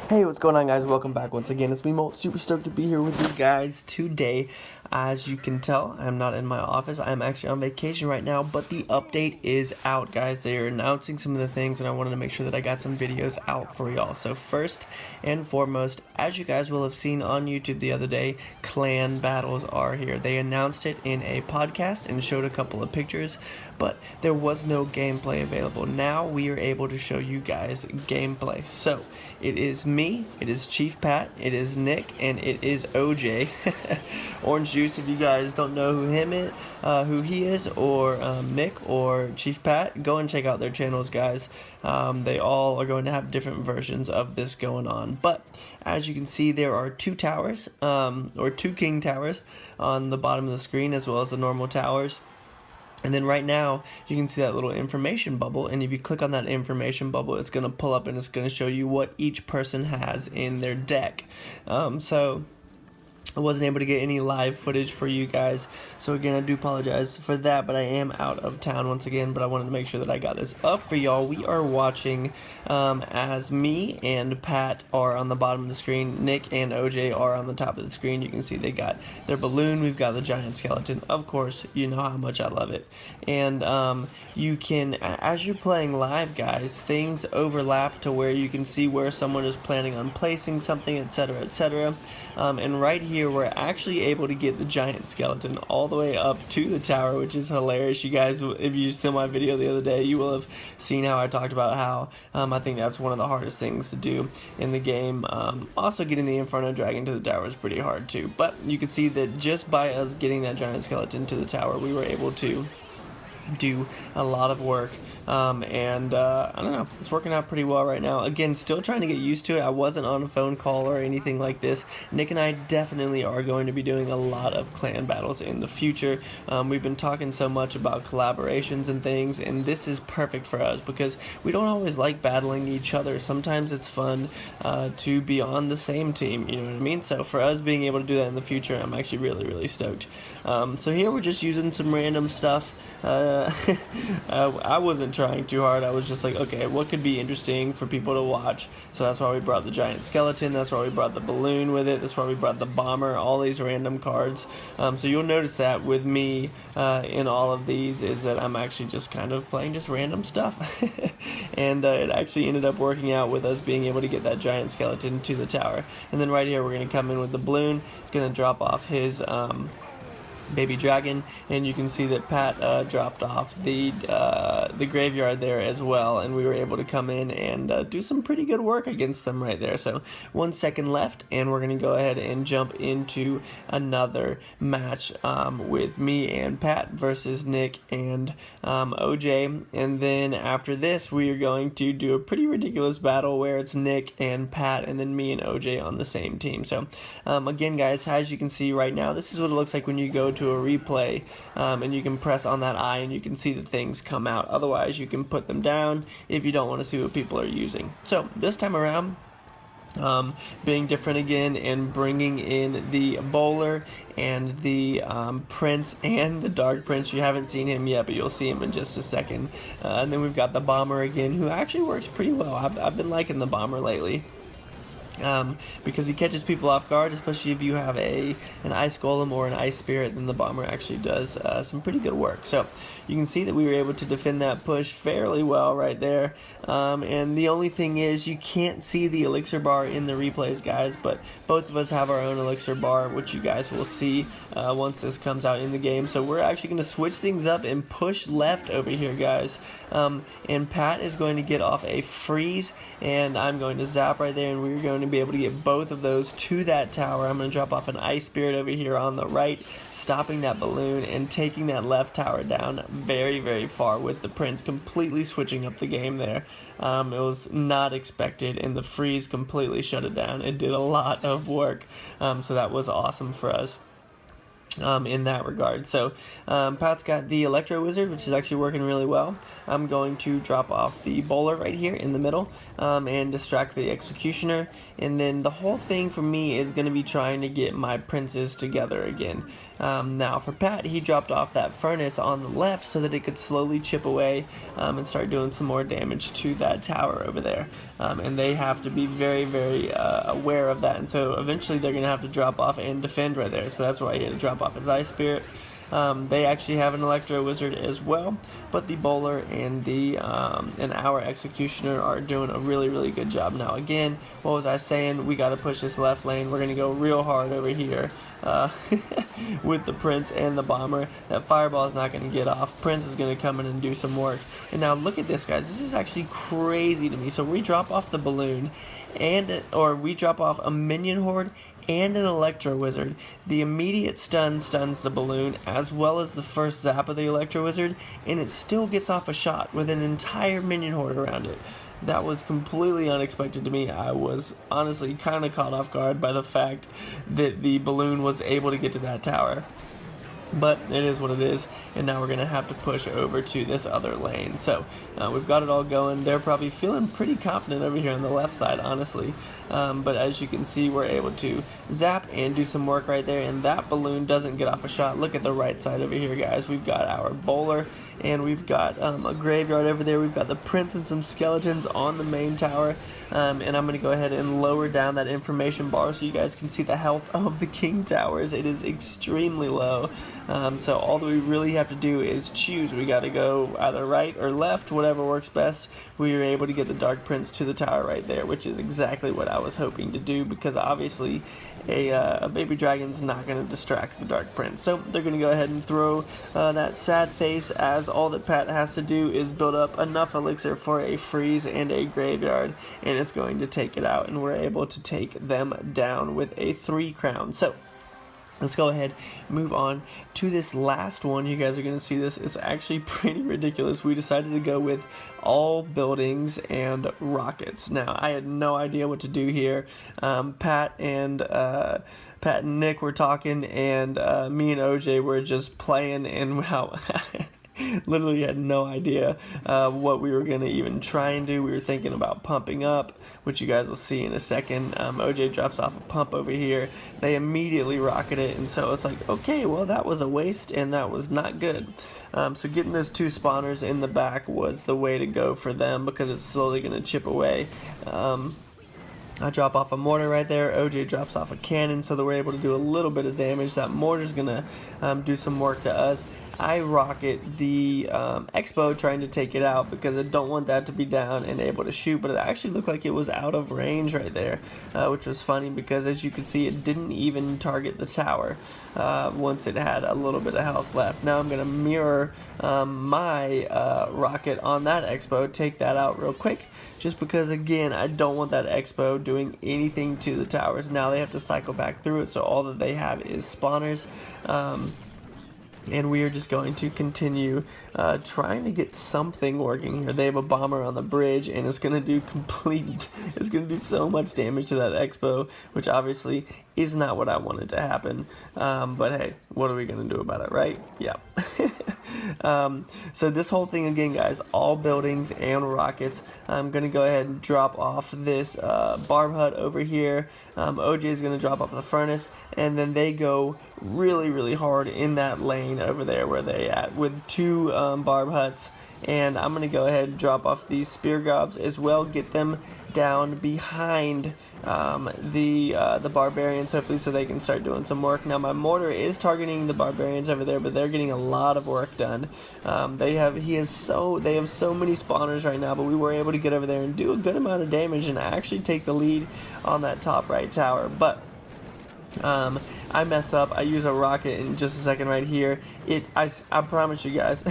Hey, what's going on, guys? Welcome back once again. It's me, Molt. Super stoked to be here with you guys today. As you can tell, I'm not in my office. I'm actually on vacation right now, but the update is out, guys. They are announcing some of the things, and I wanted to make sure that I got some videos out for y'all. So first and foremost, as you guys will have seen on YouTube the other day, clan battles are here. They announced it in a podcast and showed a couple of pictures, but there was no gameplay available. Now we are able to show you guys gameplay. So it is me, it is Chief Pat, it is Nick, and it is OJ. Orange Juice, if you guys don't know who he is, or Nick or Chief Pat, go and check out their channels, guys. They all are going to have different versions of this going on. But as you can see, there are two towers, or two king towers on the bottom of the screen, as well as the normal towers. And then right now, you can see that little information bubble, and if you click on that information bubble, it's going to pull up and it's going to show you what each person has in their deck. So I wasn't able to get any live footage for you guys, so again, I do apologize for that, but I am out of town once again, but I wanted to make sure that I got this up for y'all. We are watching as me and Pat are on the bottom of the screen, Nick and OJ are on the top of the screen. You can see they got their balloon, we've got the giant skeleton, of course, you know how much I love it. And you can, as you're playing live, guys, things overlap to where you can see where someone is planning on placing something, etc., etc. And right here, we're actually able to get the giant skeleton all the way up to the tower, which is hilarious. You guys, if you saw my video the other day, you will have seen how I talked about how I think that's one of the hardest things to do in the game. Also, getting the Inferno Dragon to the tower is pretty hard too. But you can see that just by us getting that giant skeleton to the tower, we were able to do a lot of work. I don't know, it's working out pretty well right now. Again, still trying to get used to it. I wasn't on a phone call or anything like this. Nick and I definitely are going to be doing a lot of clan battles in the future. We've been talking so much about collaborations and things, and this is perfect for us because we don't always like battling each other. Sometimes it's fun to be on the same team, you know what I mean? So for us being able to do that in the future, I'm actually really stoked. So here we're just using some random stuff. I wasn't trying too hard. I was just like, okay, what could be interesting for people to watch? So that's why we brought the giant skeleton, that's why we brought the balloon with it, that's why we brought the bomber, all these random cards. So you'll notice that with me in all of these is that I'm actually just kind of playing just random stuff. And it actually ended up working out with us being able to get that giant skeleton to the tower. And then right here we're going to come in with the balloon. It's going to drop off his baby dragon, and you can see that Pat dropped off the graveyard there as well, and we were able to come in and do some pretty good work against them right there. So 1 second left, and we're gonna go ahead and jump into another match with me and Pat versus Nick and OJ, and then after this we are going to do a pretty ridiculous battle where it's Nick and Pat and then me and OJ on the same team. So again, guys, as you can see right now, this is what it looks like when you go to a replay, and you can press on that eye and you can see the things come out. Otherwise, you can put them down if you don't want to see what people are using. So this time around, being different again and bringing in the bowler and the prince and the dark prince. You haven't seen him yet, but you'll see him in just a second. And then we've got the bomber again, who actually works pretty well. I've been liking the bomber lately. Because he catches people off guard, especially if you have an ice golem or an ice spirit, then the bomber actually does some pretty good work. So you can see that we were able to defend that push fairly well right there. And the only thing is, you can't see the elixir bar in the replays, guys, but both of us have our own elixir bar, which you guys will see once this comes out in the game. So we're actually going to switch things up and push left over here, guys. And Pat is going to get off a freeze, and I'm going to zap right there, and we're going to be able to get both of those to that tower. I'm going to drop off an ice spirit over here on the right, stopping that balloon and taking that left tower down very far with the prince, completely switching up the game there. It was not expected, and the freeze completely shut it down. It did a lot of work, so that was awesome for us. In that regard. So Pat's got the Electro Wizard, which is actually working really well. I'm going to drop off the Bowler right here in the middle and distract the Executioner, and then the whole thing for me is going to be trying to get my princes together again. Now for Pat, he dropped off that furnace on the left so that it could slowly chip away and start doing some more damage to that tower over there. And they have to be very, very aware of that. And so eventually they're going to have to drop off and defend right there. So that's why he had to drop off his Ice Spirit. They actually have an Electro Wizard as well, but the Bowler and our Executioner are doing a really, really good job. Now again, what was I saying? We got to push this left lane. We're going to go real hard over here with the Prince and the Bomber. That Fireball is not going to get off. Prince is going to come in and do some work. And now look at this, guys. This is actually crazy to me. So we drop off the Balloon, or we drop off a Minion Horde and an Electro Wizard. The immediate stun stuns the Balloon, as well as the first zap of the Electro Wizard, and it still gets off a shot with an entire Minion Horde around it. That was completely unexpected to me. I was honestly kind of caught off guard by the fact that the Balloon was able to get to that tower. But it is what it is, and now we're going to have to push over to this other lane. So we've got it all going. They're probably feeling pretty confident over here on the left side, honestly. But as you can see, we're able to zap and do some work right there, and that Balloon doesn't get off a shot. Look at the right side over here, guys. We've got our Bowler, and we've got a Graveyard over there. We've got the Prince and some Skeletons on the main tower. And I'm going to go ahead and lower down that information bar so you guys can see the health of the King Towers. It is extremely low. So all that we really have to do is choose. We got to go either right or left, whatever works best. We were able to get the Dark Prince to the tower right there, which is exactly what I was hoping to do, because obviously a baby dragon's not going to distract the Dark Prince. So they're going to go ahead and throw that sad face, as all that Pat has to do is build up enough elixir for a freeze and a graveyard, and it's going to take it out, and we're able to take them down with a 3 crown. So let's go ahead and move on to this last one. You guys are going to see this. It's actually pretty ridiculous. We decided to go with all buildings and rockets. Now, I had no idea what to do here. Pat and Nick were talking, and me and OJ were just playing, and how literally had no idea what we were going to even try and do. We were thinking about pumping up, which you guys will see in a second. OJ drops off a pump over here. They immediately rocket it, and so it's like, okay, well, that was a waste, and that was not good. So getting those 2 spawners in the back was the way to go for them, because it's slowly going to chip away. I drop off a mortar right there. OJ drops off a cannon, so that we're able to do a little bit of damage. That mortar's going to do some work to us. I rocket the Expo trying to take it out, because I don't want that to be down and able to shoot, but it actually looked like it was out of range right there, which was funny, because as you can see, it didn't even target the tower once it had a little bit of health left. Now I'm going to mirror my rocket on that Expo, take that out real quick, just because, again, I don't want that Expo doing anything to the towers. Now they have to cycle back through it, so all that they have is spawners. And we are just going to continue trying to get something working here. They have a bomber on the bridge, and it's going to do it's going to do so much damage to that Expo, which obviously is not what I wanted to happen. But hey, what are we going to do about it, right? Yeah. So this whole thing again, guys, all buildings and rockets. I'm going to go ahead and drop off this barb hut over here. OJ is going to drop off the furnace, and then they go really, really hard in that lane over there where they at with 2 barb huts. And I'm going to go ahead and drop off these spear gobs as well, get them down behind the barbarians, hopefully, so they can start doing some work. Now my mortar is targeting the barbarians over there, but they're getting a lot of work done. They have so many spawners right now, but we were able to get over there and do a good amount of damage and actually take the lead on that top right tower. But I mess up. I use a rocket in just a second right here. I promise you guys,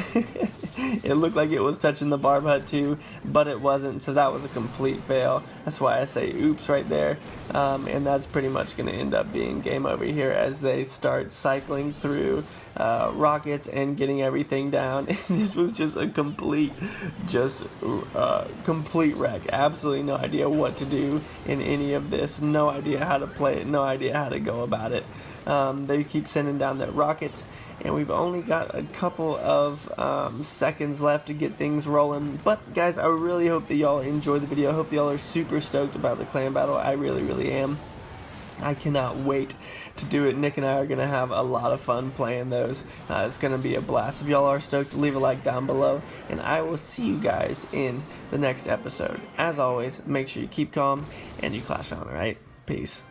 it looked like it was touching the barb hut too, but it wasn't, so that was a complete fail. That's why I say oops right there. And that's pretty much going to end up being game over here as they start cycling through rockets and getting everything down. And this was just a complete wreck. Absolutely no idea what to do in any of this. No idea how to play it. No idea how to go about it. They keep sending down their rockets, and we've only got a couple of seconds left to get things rolling. But guys, I really hope that y'all enjoy the video. I hope that y'all are super stoked about the clan battle. I really, really am. I cannot wait to do it. Nick and I are going to have a lot of fun playing those. It's going to be a blast. If y'all are stoked, leave a like down below, and I will see you guys in the next episode. As always, make sure you keep calm and you clash on, alright? Peace.